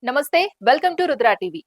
నమస్తే. Welcome to Rudra TV.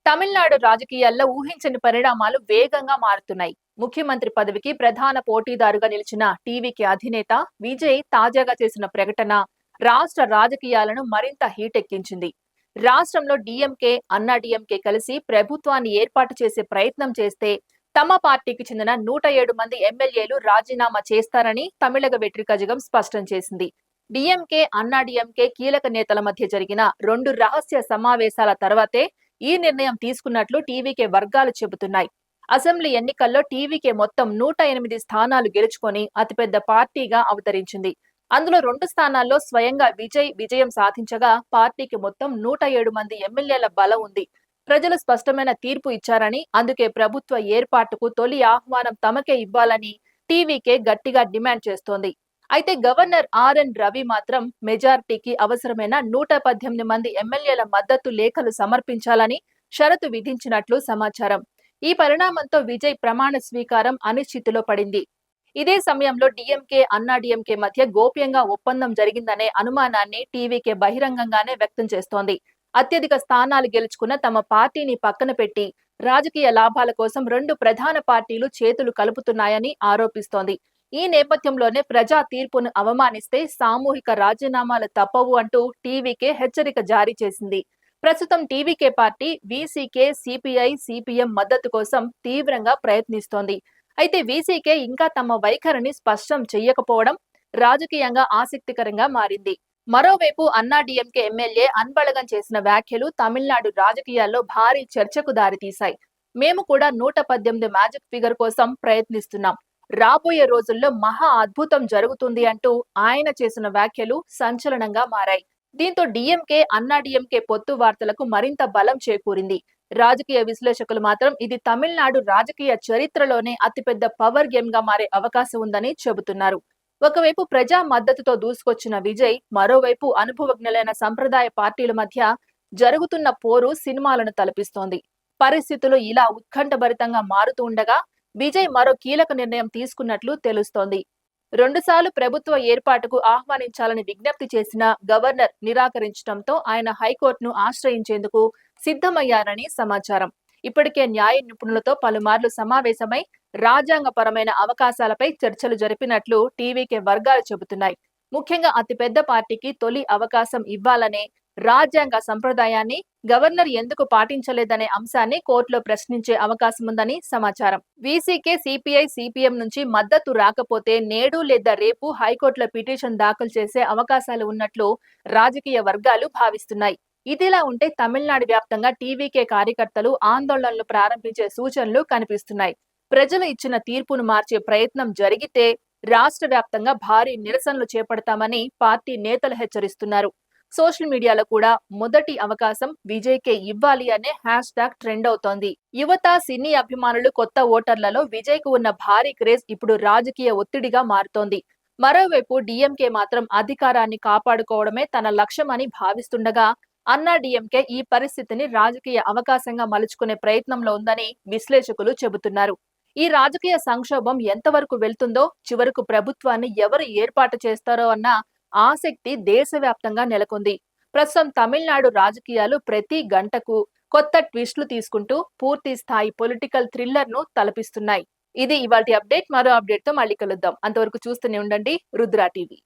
Tamil Nadu రాజకీయాల్లో ఊహించని పరిణామాలు వేగంగా మారుతున్నాయి. ముఖ్యమంత్రి పదవికి ప్రధాన పోటీదారుగా నిలిచిన టీవీకి అధినేత విజయ్ తాజాగా చేసిన ప్రకటన రాష్ట్ర రాజకీయాలను మరింత హీటెక్కించింది. రాష్ట్రంలో డీఎంకే, అన్నా డీఎంకే కలిసి ప్రభుత్వాన్ని ఏర్పాటు చేసే ప్రయత్నం చేస్తే తమ పార్టీకి చెందిన 107 మంది ఎమ్మెల్యేలు రాజీనామా చేస్తారని తమిళగ వెట్రికజగం స్పష్టం చేసింది. డీఎంకే, అన్నా డీఎంకే కీలక నేతల మధ్య జరిగిన 2 రహస్య సమావేశాల తర్వాతే ఈ నిర్ణయం తీసుకున్నట్లు టీవీకే వర్గాలు చెబుతున్నాయి. అసెంబ్లీ ఎన్నికల్లో టీవీకే మొత్తం 108 స్థానాలు గెలుచుకొని అతిపెద్ద పార్టీగా అవతరించింది. అందులో 2 స్థానాల్లో స్వయంగా విజయం సాధించగా పార్టీకి మొత్తం 107 మంది ఎమ్మెల్యేల బలం ఉంది. ప్రజలు స్పష్టమైన తీర్పు ఇచ్చారని, అందుకే ప్రభుత్వ ఏర్పాటుకు తొలి ఆహ్వానం తమకే ఇవ్వాలని టీవీకే గట్టిగా డిమాండ్ చేస్తోంది. అయితే గవర్నర్ ఆర్ఎన్ రవి మాత్రం మెజార్టీకి అవసరమైన 118 మంది ఎమ్మెల్యేల మద్దతు లేఖలు సమర్పించాలని షరతు విధించినట్లు సమాచారం. ఈ పరిణామంతో విజయ్ ప్రమాణ స్వీకారం అనిశ్చితిలో పడింది. ఇదే సమయంలో డీఎంకే, అన్నా డీఎంకే మధ్య గోప్యంగా ఒప్పందం జరిగిందనే అనుమానాన్ని టీవీకే బహిరంగంగానే వ్యక్తం చేస్తోంది. అత్యధిక స్థానాలు గెలుచుకున్న తమ పార్టీని పక్కన పెట్టి రాజకీయ లాభాల కోసం 2 ప్రధాన పార్టీలు చేతులు కలుపుతున్నాయని ఆరోపిస్తోంది. ఈ నేపథ్యంలోనే ప్రజా తీర్పును అవమానిస్తే సామూహిక రాజీనామాలు తప్పవు అంటూ టీవీకే హెచ్చరిక జారీ చేసింది. ప్రస్తుతం TVK party VCK, CPI, CPM మద్దతు కోసం తీవ్రంగా ప్రయత్నిస్తోంది. అయితే వీసీకే ఇంకా తమ వైఖరిని స్పష్టం చెయ్యకపోవడం రాజకీయంగా ఆసక్తికరంగా మారింది. మరోవైపు అన్నా డీఎంకే ఎమ్మెల్యే అన్బళగన్ చేసిన వ్యాఖ్యలు తమిళనాడు రాజకీయాల్లో భారీ చర్చకు దారితీశాయి. మేము కూడా 118 మ్యాజిక్ ఫిగర్ కోసం ప్రయత్నిస్తున్నాం. రాబోయే రోజుల్లో మహా అద్భుతం జరుగుతుంది అంటూ ఆయన చేసిన వ్యాఖ్యలు సంచలనంగా మారాయి. దీంతో డీఎంకే, అన్నా డీఎంకే పొత్తు వార్తలకు మరింత బలం చేకూరింది. రాజకీయ విశ్లేషకులు మాత్రం ఇది తమిళనాడు రాజకీయ చరిత్రలోనే అతిపెద్ద పవర్ గేమ్ గా మారే అవకాశం ఉందని చెబుతున్నారు. ఒకవైపు ప్రజా మద్దతుతో దూసుకొచ్చిన విజయ్, మరోవైపు అనుభవజ్ఞులైన సంప్రదాయ పార్టీల మధ్య జరుగుతున్న పోరు సినిమాలను తలపిస్తోంది. పరిస్థితులు ఇలా ఉత్కంఠభరితంగా మారుతూ ఉండగా విజయ్ మరో కీలక నిర్ణయం తీసుకున్నట్లు తెలుస్తోంది. 2 సార్లు ప్రభుత్వ ఏర్పాటుకు ఆహ్వానించాలని విజ్ఞప్తి చేసిన గవర్నర్ నిరాకరించడంతో ఆయన హైకోర్టును ఆశ్రయించేందుకు సిద్ధమయ్యారని సమాచారం. ఇప్పటికే న్యాయ నిపుణులతో పలుమార్లు సమావేశమై రాజ్యాంగపరమైన అవకాశాలపై చర్చలు జరిపినట్లు టీవీకే వర్గాలు చెబుతున్నాయి. ముఖ్యంగా అతిపెద్ద పార్టీకి తొలి అవకాశం ఇవ్వాలనే రాజ్యాంగ సంప్రదాయాన్ని గవర్నర్ ఎందుకు పాటించలేదనే అంశాన్ని కోర్టులో ప్రశ్నించే అవకాశముందని సమాచారం. వీసీకే, సిపిఐ, సిపిఎం నుంచి మద్దతు రాకపోతే నేడు లేదా రేపు హైకోర్టులో పిటిషన్ దాఖలు చేసే అవకాశాలు ఉన్నట్లు రాజకీయ వర్గాలు భావిస్తున్నాయి. ఇదిలా ఉంటే తమిళనాడు వ్యాప్తంగా టీవీకే కార్యకర్తలు ఆందోళనలు ప్రారంభించే సూచనలు కనిపిస్తున్నాయి. ప్రజలు ఇచ్చిన తీర్పును మార్చే ప్రయత్నం జరిగితే రాష్ట్ర వ్యాప్తంగా భారీ నిరసనలు చేపడతామని పార్టీ నేతలు హెచ్చరిస్తున్నారు. సోషల్ మీడియాలో కూడా మొదటి అవకాశం విజయ్కే ఇవ్వాలి అనే హ్యాష్ ట్యాగ్ ట్రెండ్ అవుతోంది. యువత, సినీ అభిమానులు, కొత్త ఓటర్లలో విజయ్కు ఉన్న భారీ క్రేజ్ ఇప్పుడు రాజకీయ ఒత్తిడిగా మారుతోంది. మరోవైపు డీఎంకే మాత్రం అధికారాన్ని కాపాడుకోవడమే తన లక్ష్యమని భావిస్తుండగా అన్నా డీఎంకే ఈ పరిస్థితిని రాజకీయ అవకాశంగా మలుచుకునే ప్రయత్నంలో ఉందని విశ్లేషకులు చెబుతున్నారు. ఈ రాజకీయ సంక్షోభం ఎంతవరకు వెళ్తుందో, చివరకు ప్రభుత్వాన్ని ఎవరు ఏర్పాటు చేస్తారో అన్న ఆసక్తి దేశవ్యాప్తంగా నెలకొంది. ప్రస్తుతం తమిళనాడు రాజకీయాలు ప్రతి గంటకు కొత్త ట్విస్టులు తీసుకుంటూ పూర్తి స్థాయి పొలిటికల్ థ్రిల్లర్ ను తలపిస్తున్నాయి. ఇది ఇవాల్టి అప్డేట్. మరో అప్డేట్ తో మళ్ళీ కలుద్దాం. అంతవరకు చూస్తూనే ఉండండి రుద్రా టీవీ.